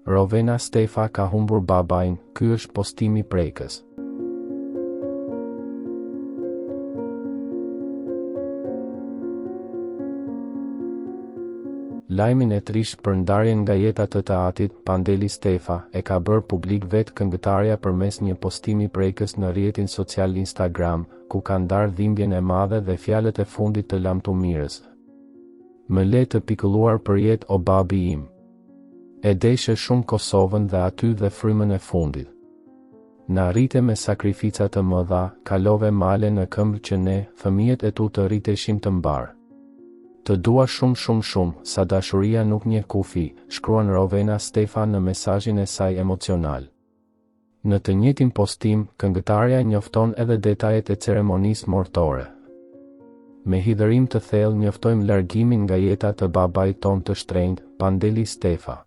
Rovena Stefa ka humbur babain, ky është postimi prekës. Lajmin e trisht për ndarjen nga jeta të teatrit, Pandeli Stefa e ka bërë publik vetë këngëtarja përmes një postimi prekës në rrjetin social Instagram, ku ka ndarë dhimbjen e madhe dhe fjalët e fundit të lamtumirës. Më le të pikëlluar për jetë o babi im. E deshe shumë Kosovën dhe aty dhe frymën e fundit. Na rrite me sakrifica të mëdha, kalove male në këmbë që ne, fëmijët e tu të rriteshim të mbarë. Të dua shumë, sa dashuria nuk njeh kufi, shkruan Rovena Stefa në mesazhin e saj emocional. Në të njëjtin postim, këngëtarja njofton edhe detajet e ceremonisë mortore. Me hidhërim të thellë njoftojmë largimin nga jeta të babait ton të shtrenjtë, Pandeli Stefa.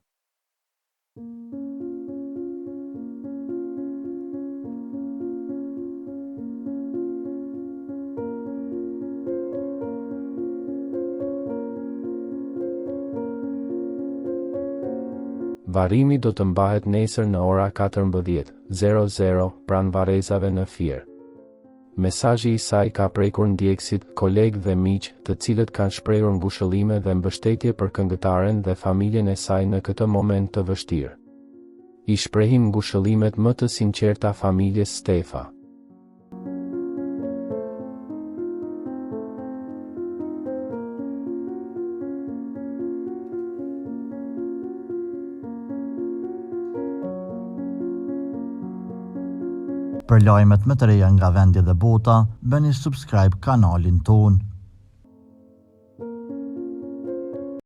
Varrimi do të mbahet nesër në ora 14:00 pranë varrezave në Fier. Mesazhi i saj ka prekur ndjekësit, kolegë dhe miq, të cilët kanë shprehur ngushëllime dhe mbështetje për këngëtaren dhe familjen e saj në këtë moment të vështirë. I shprehim ngushëllimet më të sinqerta familjes Stefa. Për lajmet më të reja nga vendi dhe bota, bëni subscribe kanalin ton.